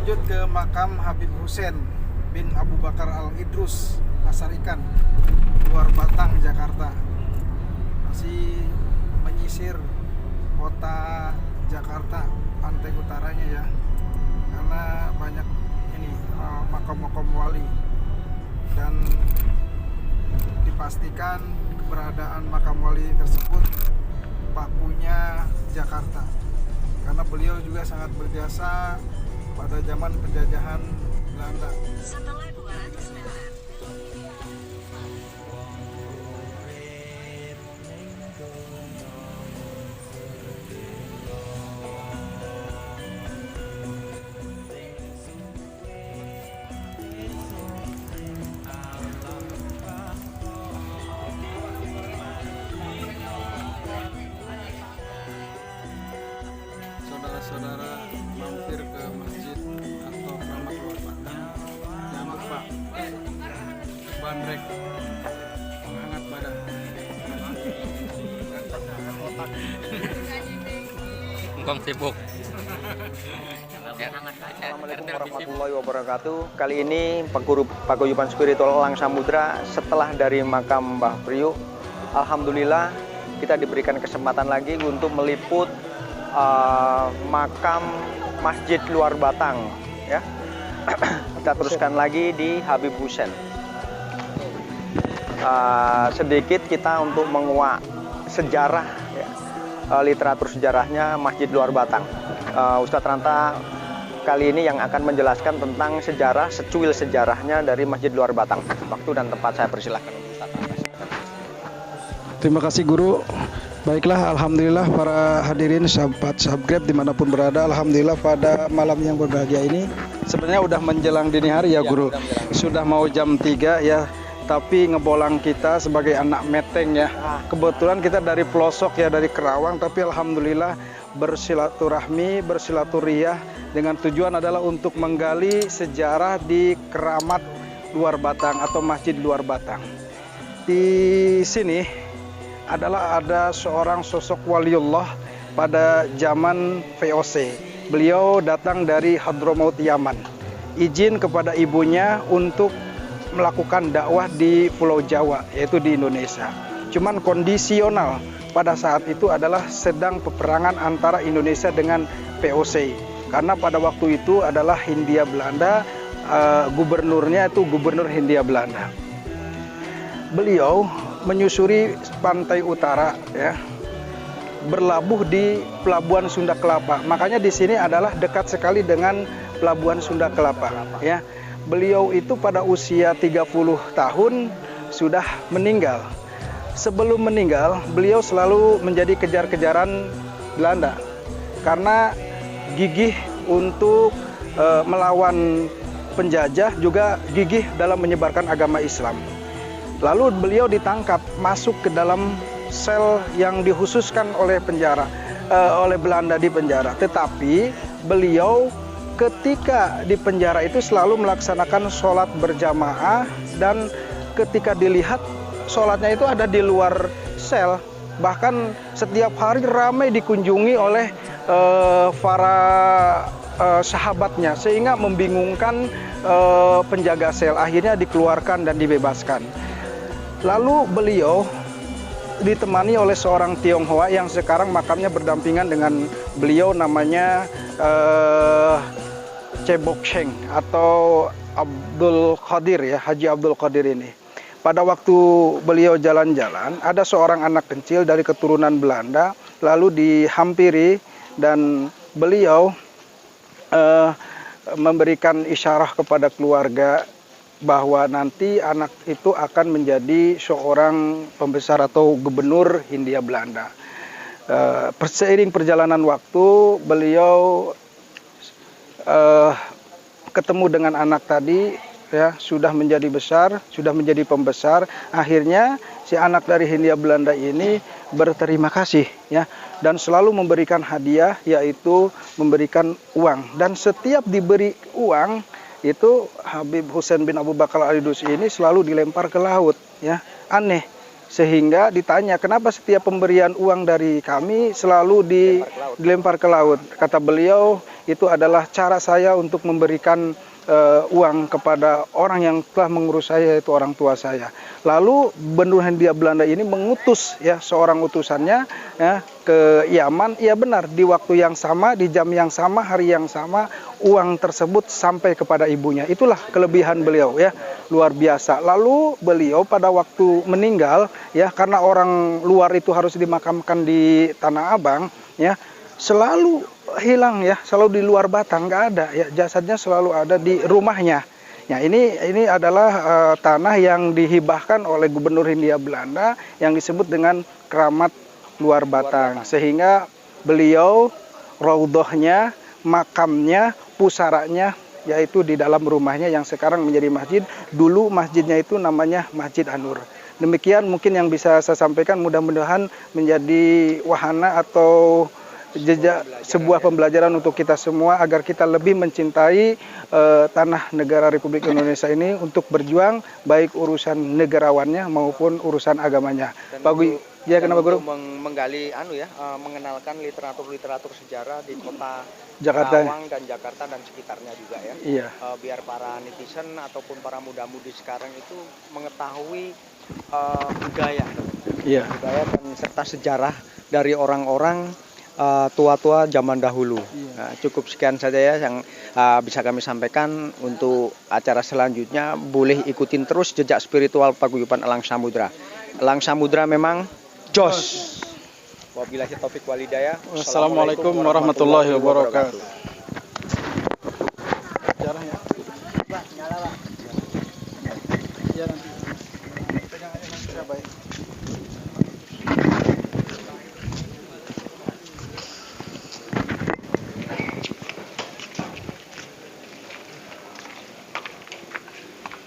lanjut ke makam Habib Hussein bin Abu Bakar Al-Idrus, Pasar Ikan, Luar Batang, Jakarta. Masih menyisir kota Jakarta, pantai utaranya ya, karena banyak ini makam-makam wali, dan dipastikan keberadaan makam wali tersebut pakunya Jakarta, karena beliau juga sangat berjasa pada zaman penjajahan Belanda. Setelah 200 meter. Saudara-saudara mampir ke masjid atau keramat Luar Batang, jangan lupa bandrek menghangat badan. Engkong sibuk. Assalamualaikum warahmatullahi wabarakatuh. Kali ini Paguyuban Spiritual Elang Samudra, setelah dari makam Mbah Priuk, alhamdulillah kita diberikan kesempatan lagi untuk meliput makam Masjid Luar Batang ya. Kita teruskan lagi di Habib Hussein. Sedikit kita untuk menguak sejarah ya, literatur sejarahnya Masjid Luar Batang. Ustadz Ranta kali ini yang akan menjelaskan tentang sejarah, secuil sejarahnya dari Masjid Luar Batang. Waktu dan tempat saya persilahkan Ustadz Ranta. Terima kasih Guru. Baiklah, alhamdulillah para hadirin sahabat subscribe dimanapun berada, alhamdulillah pada malam yang berbahagia ini sebenarnya udah menjelang dini hari ya Guru, sudah mau jam 3 ya, tapi ngebolang kita sebagai anak meteng ya, kebetulan kita dari pelosok ya, dari Kerawang, tapi alhamdulillah bersilaturahmi, bersilaturiyah dengan tujuan adalah untuk menggali sejarah di Keramat Luar Batang atau Masjid Luar Batang. Di sini adalah ada seorang sosok waliullah pada zaman VOC. Beliau datang dari Hadramaut Yaman. Izin kepada ibunya untuk melakukan dakwah di Pulau Jawa, yaitu di Indonesia. Cuman kondisional pada saat itu adalah sedang peperangan antara Indonesia dengan VOC. Karena pada waktu itu adalah Hindia Belanda, gubernurnya itu gubernur Hindia Belanda. Beliau menyusuri pantai utara ya, berlabuh di Pelabuhan Sunda Kelapa. Makanya di sini adalah dekat sekali dengan Pelabuhan Sunda Kelapa ya. Beliau itu pada usia 30 tahun sudah meninggal. Sebelum meninggal, beliau selalu menjadi kejar-kejaran Belanda karena gigih untuk melawan penjajah, juga gigih dalam menyebarkan agama Islam. Lalu beliau ditangkap, masuk ke dalam sel yang dikhususkan oleh oleh Belanda di penjara. Tetapi beliau ketika di penjara itu selalu melaksanakan sholat berjamaah, dan ketika dilihat sholatnya itu ada di luar sel. Bahkan setiap hari ramai dikunjungi oleh para sahabatnya, sehingga membingungkan penjaga sel. Akhirnya dikeluarkan dan dibebaskan. Lalu beliau ditemani oleh seorang Tionghoa yang sekarang makamnya berdampingan dengan beliau, namanya Cebok Sheng atau Abdul Qadir ya, Haji Abdul Qadir ini. Pada waktu beliau jalan-jalan, ada seorang anak kecil dari keturunan Belanda lalu dihampiri, dan beliau memberikan isyarah kepada keluarga bahwa nanti anak itu akan menjadi seorang pembesar atau gubernur Hindia Belanda. Seiring perjalanan waktu, beliau ketemu dengan anak tadi ya, sudah menjadi besar, sudah menjadi pembesar. Akhirnya si anak dari Hindia Belanda ini berterima kasih ya, dan selalu memberikan hadiah, yaitu memberikan uang. Dan setiap diberi uang itu, Habib Hussein bin Abu Bakar Al-Idrus ini selalu dilempar ke laut ya. Aneh, Sehingga ditanya, kenapa setiap pemberian uang dari kami selalu dilempar ke laut? Kata beliau, itu adalah cara saya untuk memberikan uang kepada orang yang telah mengurus saya, yaitu orang tua saya. Lalu Gubernur Hindia Belanda ini mengutus ya seorang utusannya ya ke Yaman. Iya benar, di waktu yang sama, di jam yang sama, hari yang sama, uang tersebut sampai kepada ibunya. Itulah kelebihan beliau ya, luar biasa. Lalu beliau pada waktu meninggal ya, karena orang luar itu harus dimakamkan di Tanah Abang ya, selalu hilang ya, selalu di luar Batang, nggak ada ya, jasadnya selalu ada di rumahnya. Ya, ini adalah tanah yang dihibahkan oleh Gubernur Hindia Belanda yang disebut dengan Keramat Luar Batang. Sehingga beliau raudhahnya, makamnya, pusaranya yaitu di dalam rumahnya yang sekarang menjadi masjid. Dulu masjidnya itu namanya Masjid Anur. Demikian mungkin yang bisa saya sampaikan, mudah-mudahan menjadi wahana atau jejak sebuah pembelajaran untuk kita semua agar kita lebih mencintai tanah negara Republik Indonesia ini untuk berjuang baik urusan negarawannya maupun urusan agamanya. Pak Guru, ya kenapa Guru? Menggali mengenalkan literatur sejarah di kota Jakarta, Karawang dan Jakarta dan sekitarnya juga ya. Iya. Biar para netizen ataupun para muda-mudi sekarang itu mengetahui budaya, Iya. budaya dan serta sejarah dari orang-orang tua-tua zaman dahulu. Nah, cukup sekian saja ya yang bisa kami sampaikan. Untuk acara selanjutnya boleh ikutin terus jejak spiritual Paguyuban Elang Samudra. Elang Samudra memang jos. Wabillahi taufik walhidayah. Wassalamualaikum warahmatullahi wabarakatuh. Jarang ya. Ya nanti. Pegang aja nanti saya baik. Assalamualaikum warahmatullahi wabarakatuh.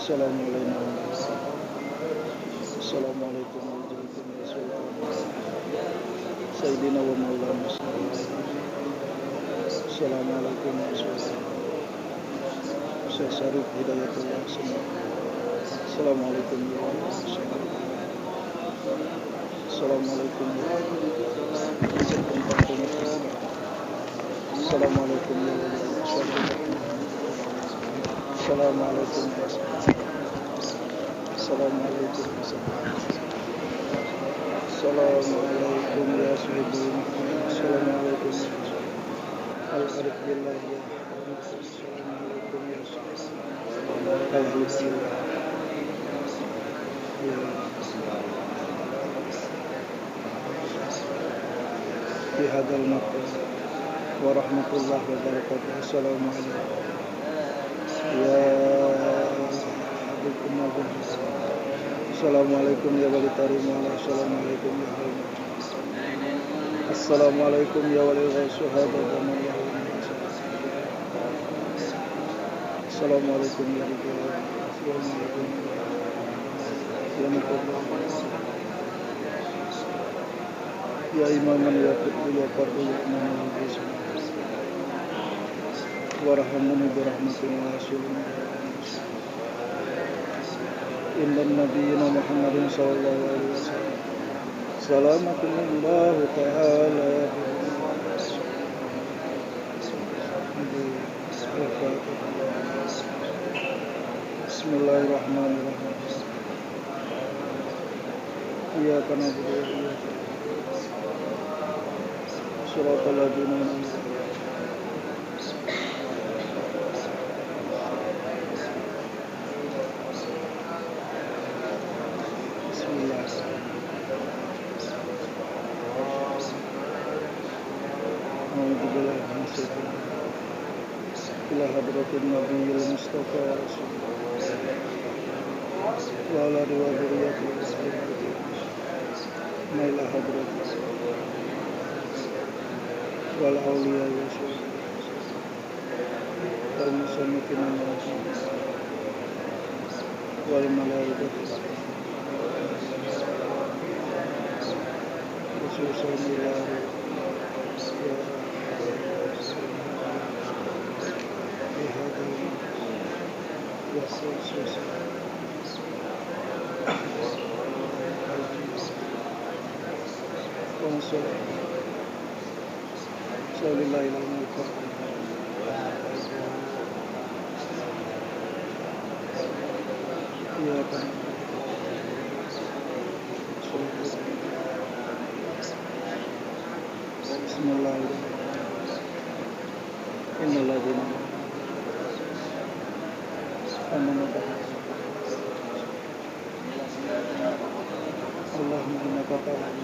Assalamualaikum. Assalamualaikum warahmatullahi wabarakatuh. Sayyidina wa maulana. Assalamualaikum warahmatullahi wabarakatuh. Saya Syarif Hidayatullah. Assalamualaikum warahmatullahi wabarakatuh. Assalamualaikum warahmatullahi wabarakatuh. Assalamualaikum warahmatullahi wabarakatuh. Assalamualaikum Assalamualaikum Assalamualaikum ya sayyidin. Assalamualaikum al-arif billah ya. Assalamualaikum ya sayyidin. Di hadal makan warahmatullahi wabarakatuh. Assalamualaikum ya Habibun Nabi. Assalamualaikum ya wali tarimah. Assalamualaikum ya Assalamualaikum ya wali syuhada. Assalamualaikum warahmatullahi wabarakatuh. Ya imaman ya qutbu ya fardu ya imam warhamni birahmatin wasi'in. Inna nabiyina Muhammadin sallallahu alaihi wasallam. Salamatullah ta'ala. Bismillahirrahmanirrahim. Iyyaka na'budu wa iyyaka nasta'in. Shiratal ladzina an'amta 'alaihim. Bismillah. A'udzu billahi minasy syaithanir rajim. Ila hadratin nabiyil mustafa wa ala dzurriyyatihi Naila hadrat wal awliya wal musannikin wal malaikat khususan ilahi Bismillahirrahmanirrahim. Innal ladzina amanu Allahumma innaka ta'lamu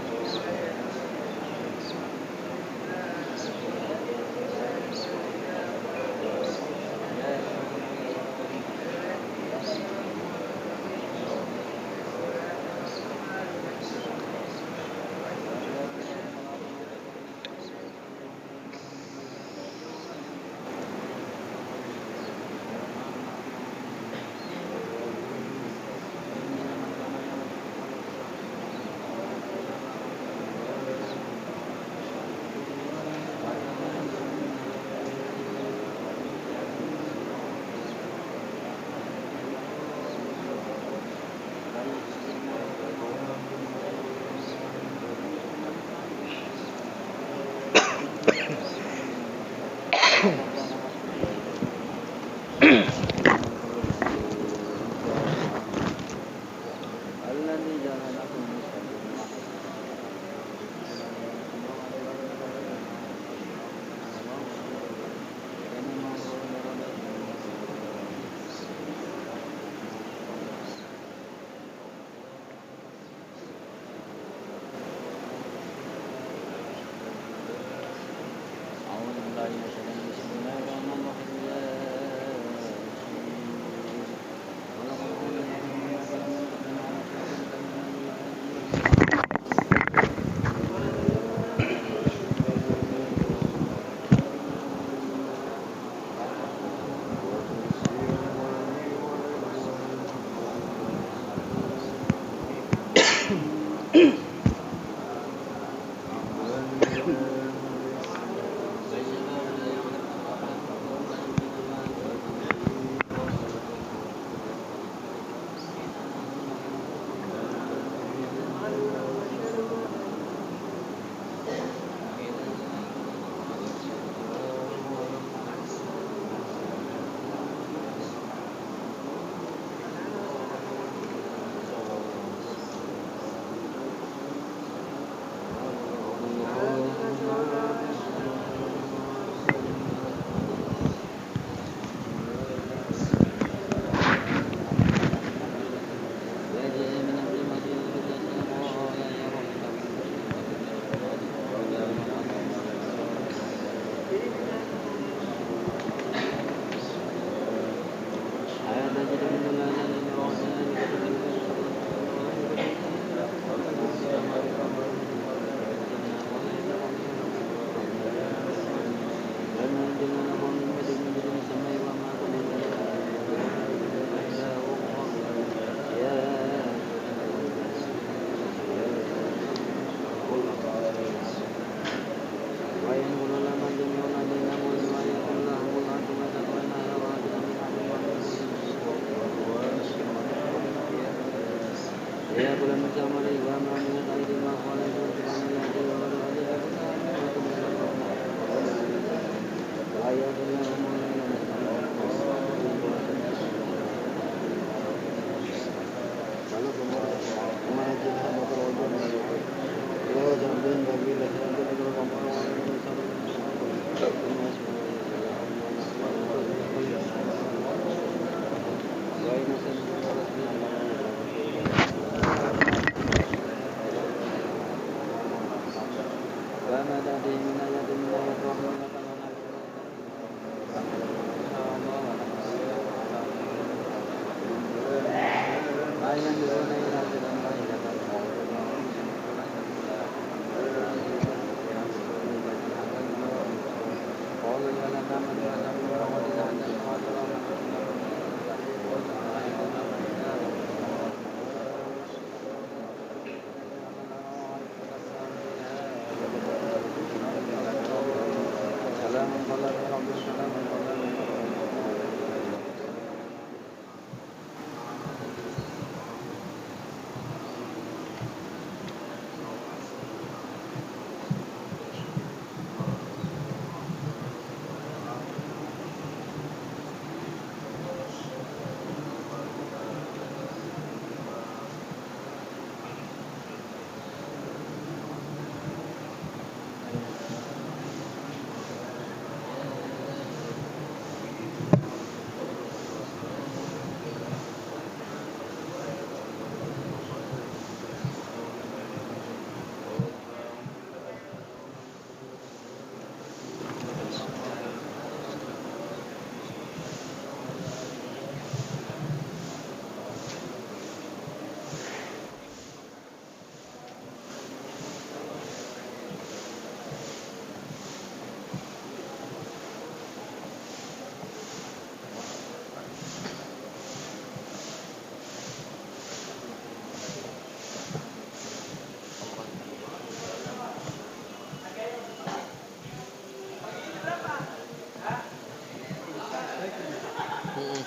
Mm-mm.